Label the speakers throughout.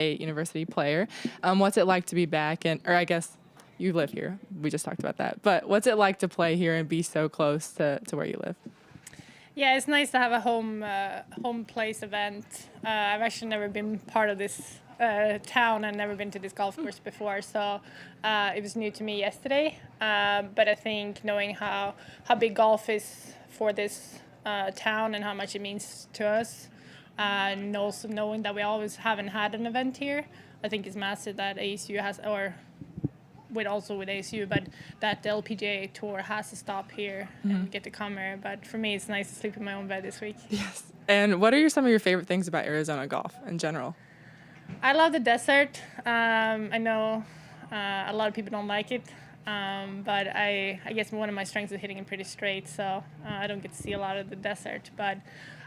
Speaker 1: a university player. What's it like to be back? Or I guess you live here. We just talked about that. But what's it like to play here and be so close to where you live?
Speaker 2: Yeah, it's nice to have a home place event. I've actually never been part of this town and never been to this golf course before, so it was new to me yesterday. But I think knowing how big golf is for this town and how much it means to us, and also knowing that we always haven't had an event here, I think it's massive that ASU has, or with ASU, but that the LPGA tour has to stop here and get to come here. But for me, it's nice to sleep in my own bed this week.
Speaker 1: Yes. And what are some of your favorite things about Arizona golf in general?
Speaker 2: I love the desert. I know a lot of people don't like it, but I guess one of my strengths is hitting it pretty straight, so I don't get to see a lot of the desert. But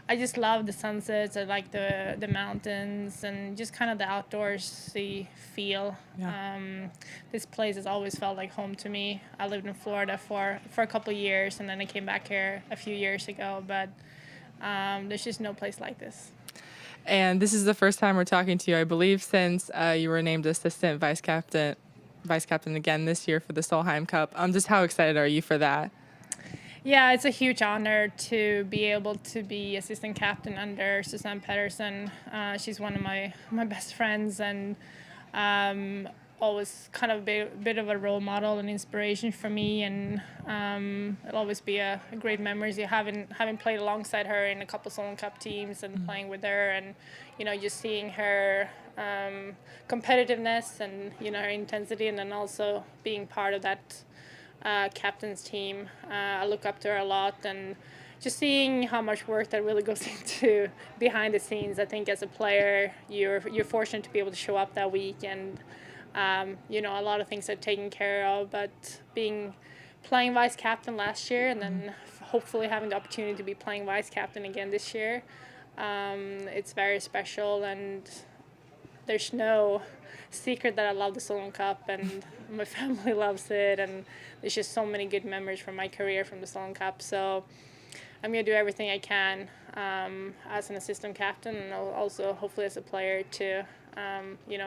Speaker 2: I just love the sunsets. I like the mountains and just kind of the outdoorsy feel.
Speaker 1: Yeah.
Speaker 2: This place has always felt like home to me. I lived in Florida for a couple of years, and then I came back here a few years ago. But there's just no place like this.
Speaker 1: And this is the first time we're talking to you, I believe, since you were named assistant vice captain again this year for the Solheim Cup. Just how excited are you for that?
Speaker 2: Yeah, it's a huge honor to be able to be assistant captain under Susanne Pedersen. She's one of my best friends and always kind of a bit of a role model and inspiration for me. And it'll always be a great memories. Having played alongside her in a couple Solheim Cup teams and playing with her, and just seeing her competitiveness and her intensity, and then also being part of that captain's team. I look up to her a lot, and just seeing how much work that really goes into behind the scenes. I think as a player, you're fortunate to be able to show up that week, and a lot of things are taken care of. But playing vice captain last year, and then hopefully having the opportunity to be playing vice captain again this year, it's very special. And there's no secret that I love the Solheim Cup, and my family loves it, and there's just so many good memories from my career from the Solheim Cup. So I'm going to do everything I can as an assistant captain, and also hopefully as a player to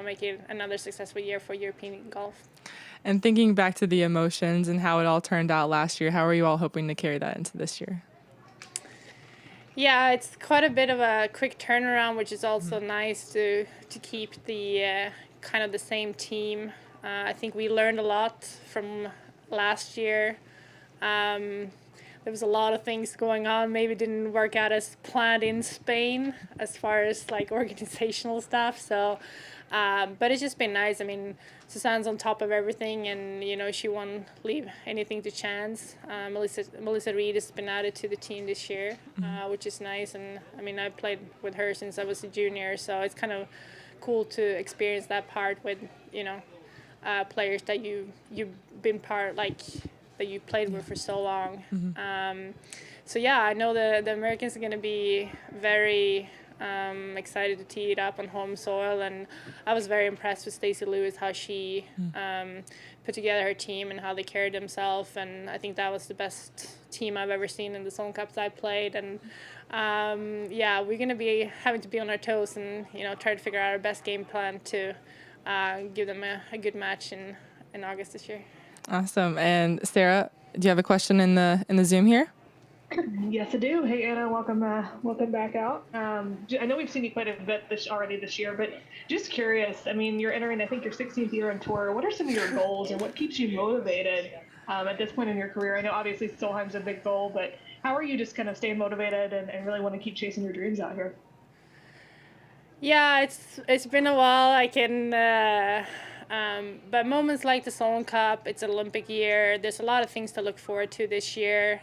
Speaker 2: make it another successful year for European golf.
Speaker 1: And thinking back to the emotions and how it all turned out last year, how are you all hoping to carry that into this year?
Speaker 2: Yeah, it's quite a bit of a quick turnaround, which is also nice to keep the kind of the same team. I think we learned a lot from last year. There was a lot of things going on. Maybe didn't work out as planned in Spain as far as like organizational stuff. So, but it's just been nice. I mean, Susanne's on top of everything, and she won't leave anything to chance. Melissa Reed has been added to the team this year, which is nice. And I mean, I played with her since I was a junior, so it's kind of cool to experience that part with players that you've been that you played with for so long. So yeah, I know the Americans are going to be very excited to tee it up on home soil, and I was very impressed with Stacey Lewis, how she put together her team and how they carried themselves, and I think that was the best team I've ever seen in the Solheim Cups I played. And yeah, we're going to be having to be on our toes and try to figure out our best game plan to give them a good match in August this year.
Speaker 1: Awesome. And Sarah, do you have a question in the Zoom here?
Speaker 3: Yes, I do. Hey, Anna, welcome back out. I know we've seen you quite a bit this year, but just curious. I mean, you're entering, I think, your 16th year on tour. What are some of your goals, and what keeps you motivated at this point in your career? I know obviously Solheim's a big goal, but how are you just kind of staying motivated and really want to keep chasing your dreams out here?
Speaker 2: Yeah, it's been a while. I can. But moments like the Solheim Cup, it's an Olympic year. There's a lot of things to look forward to this year.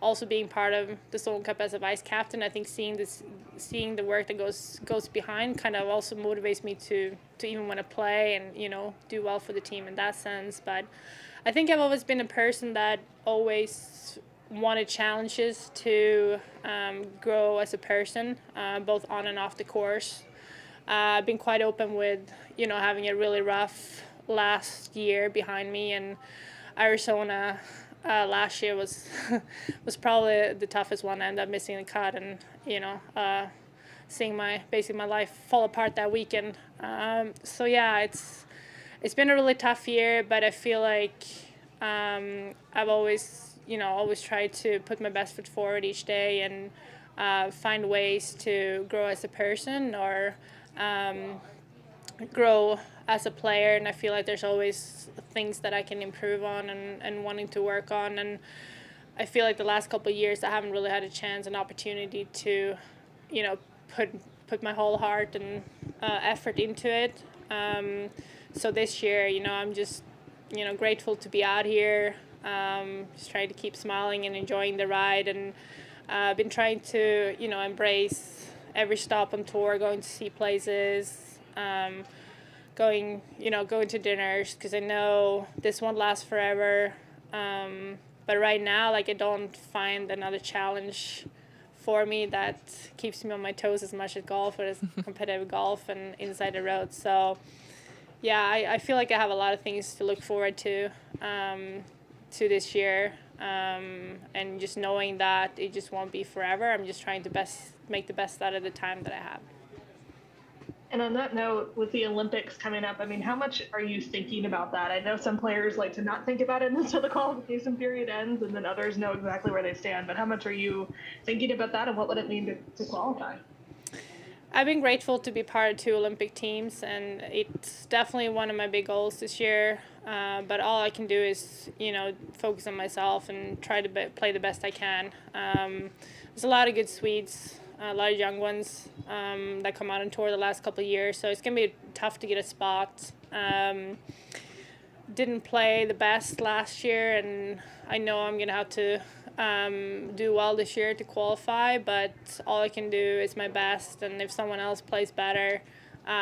Speaker 2: Also being part of the Solheim Cup as a vice captain, I think seeing the work that goes behind kind of also motivates me to even want to play and do well for the team in that sense. But I think I've always been a person that always wanted challenges to grow as a person, both on and off the course. I've been quite open with, having a really rough last year behind me, and Arizona last year was probably the toughest one. I ended up missing the cut, and seeing basically my life fall apart that weekend. So yeah, it's been a really tough year, but I feel like I've always tried to put my best foot forward each day and find ways to grow as a person or grow as a player. And I feel like there's always things that I can improve on and wanting to work on. And I feel like the last couple of years I haven't really had a chance and opportunity to, put my whole heart and effort into it. So this year, I'm just, grateful to be out here, just trying to keep smiling and enjoying the ride. And I've been trying to, embrace every stop on tour, going to see places, going to dinners, because I know this won't last forever. But right now, I don't find another challenge for me that keeps me on my toes as much as golf or as competitive golf and inside the road. So, yeah, I feel like I have a lot of things to look forward to this year. And just knowing that it just won't be forever, I'm just trying to make the best out of the time that I have.
Speaker 3: And on that note, with the Olympics coming up, I mean, how much are you thinking about that? I know some players like to not think about it until the qualification period ends, and then others know exactly where they stand. But how much are you thinking about that, and what would it mean to qualify?
Speaker 2: I've been grateful to be part of 2 Olympic teams, and it's definitely one of my big goals this year. But all I can do is, focus on myself and try to play the best I can. There's a lot of good Swedes, a lot of young ones that come out on tour the last couple of years, so it's going to be tough to get a spot. Didn't play the best last year, and I know I'm going to have to do well this year to qualify, but all I can do is my best, and if someone else plays better,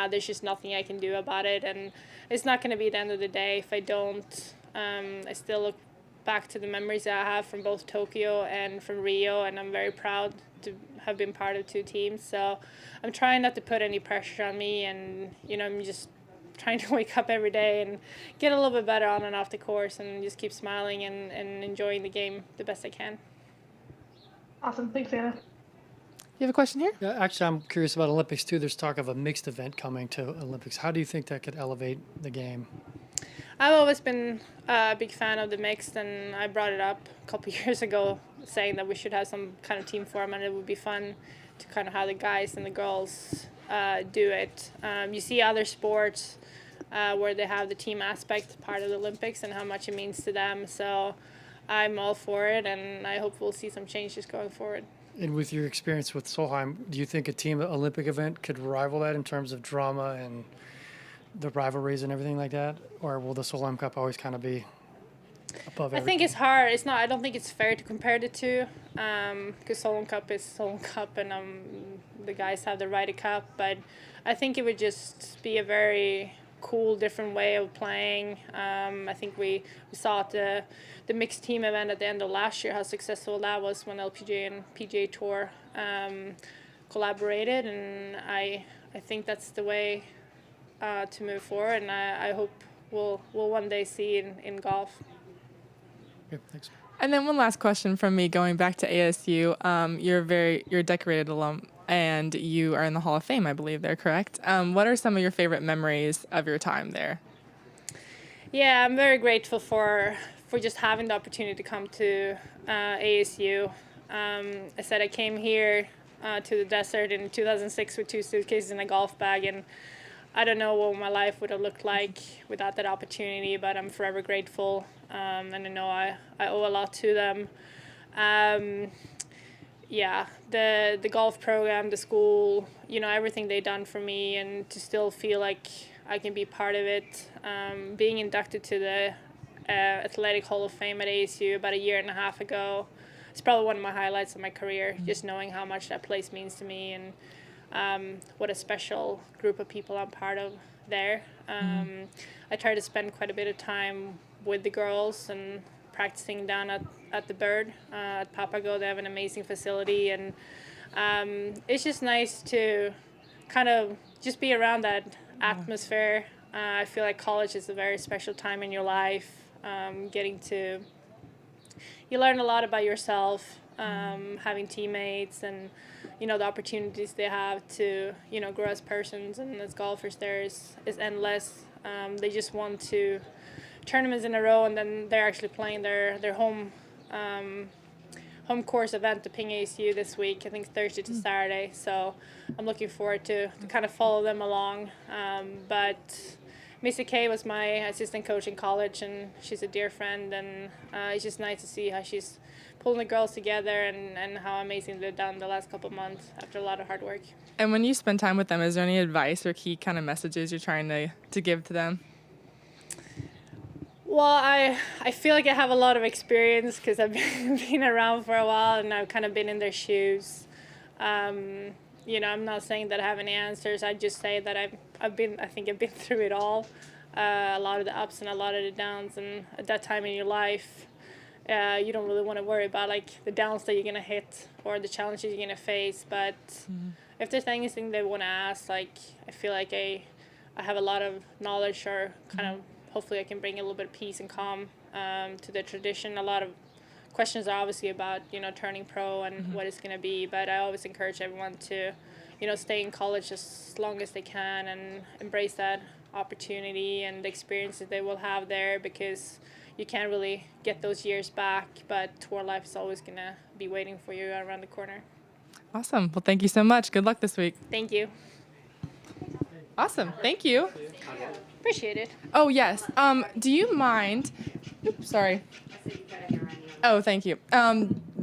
Speaker 2: there's just nothing I can do about it, and it's not going to be the end of the day if I don't. I still look back to the memories that I have from both Tokyo and from Rio, and I'm very proud to have been part of 2 teams. So I'm trying not to put any pressure on me, and I'm just trying to wake up every day and get a little bit better on and off the course, and just keep smiling and enjoying the game the best I can.
Speaker 3: Awesome. Thanks, Anna.
Speaker 1: You have a question here?
Speaker 4: Yeah, actually, I'm curious about Olympics too. There's talk of a mixed event coming to Olympics. How do you think that could elevate the game?
Speaker 2: I've always been a big fan of the mixed, and I brought it up a couple years ago saying that we should have some kind of team format. It would be fun to kind of how the guys and the girls do it. You see other sports where they have the team aspect part of the Olympics and how much it means to them. So I'm all for it, and I hope we'll see some changes going forward.
Speaker 4: And with your experience with Solheim, do you think a team Olympic event could rival that in terms of drama and the rivalries and everything like that? Or will the Solheim Cup always kind of be above everything?
Speaker 2: I think it's hard. It's not. I don't think it's fair to compare the two, because Solheim Cup is Solheim Cup, and the guys have the Ryder Cup. But I think it would just be a very cool, different way of playing. I think we saw at the mixed team event at the end of last year how successful that was when LPGA and PGA Tour collaborated, and I think that's the way to move forward, and I hope we'll one day see it in golf.
Speaker 4: Okay, thanks.
Speaker 1: And then one last question from me, going back to ASU. You're a decorated alum, and you are in the Hall of Fame, I believe. They're correct. What are some of your favorite memories of your time there?
Speaker 2: Yeah, I'm very grateful for just having the opportunity to come to ASU. I said I came here to the desert in 2006 with 2 suitcases and a golf bag, and I don't know what my life would have looked like without that opportunity, but I'm forever grateful, and I know I owe a lot to them. Yeah, the golf program, the school, everything they've done for me, and to still feel like I can be part of it. Being inducted to the Athletic Hall of Fame at ASU about a year and a half ago, it's probably one of my highlights of my career, just knowing how much that place means to me, and what a special group of people I'm part of there. I try to spend quite a bit of time with the girls and practicing down at the Bird at Papago. They have an amazing facility, and it's just nice to kind of just be around that atmosphere. I feel like college is a very special time in your life, you learn a lot about yourself, having teammates and, the opportunities they have to, grow as persons and as golfers there is endless. They just won 2 tournaments in a row, and then they're actually playing their home course event, the Ping ASU, this week. I think Thursday to Saturday. So I'm looking forward to kind of follow them along. But Missy Kay was my assistant coach in college, and she's a dear friend, and it's just nice to see how she's pulling the girls together and how amazing they've done the last couple of months after a lot of hard work.
Speaker 1: And when you spend time with them, is there any advice or key kind of messages you're trying to give to them?
Speaker 2: Well, I feel like I have a lot of experience because I've been around for a while, and I've kind of been in their shoes. I'm not saying that I have any answers. I just say that I think I've been through it all, a lot of the ups and a lot of the downs. And at that time in your life, you don't really want to worry about like the downs that you're gonna hit or the challenges you're gonna face. But if there's anything they want to ask, like I feel like I have a lot of knowledge, or kind of hopefully I can bring a little bit of peace and calm to the tradition. A lot of questions are obviously about turning pro and what it's going to be, but I always encourage everyone to stay in college as long as they can and embrace that opportunity and the experiences they will have there, because you can't really get those years back, but tour life is always going to be waiting for you around the corner.
Speaker 1: Awesome. Well, thank you so much. Good luck this week.
Speaker 2: Thank you.
Speaker 1: Awesome. Thank you.
Speaker 2: Appreciate it.
Speaker 1: Oh, yes. Do you mind? Oops, sorry. Oh, thank you.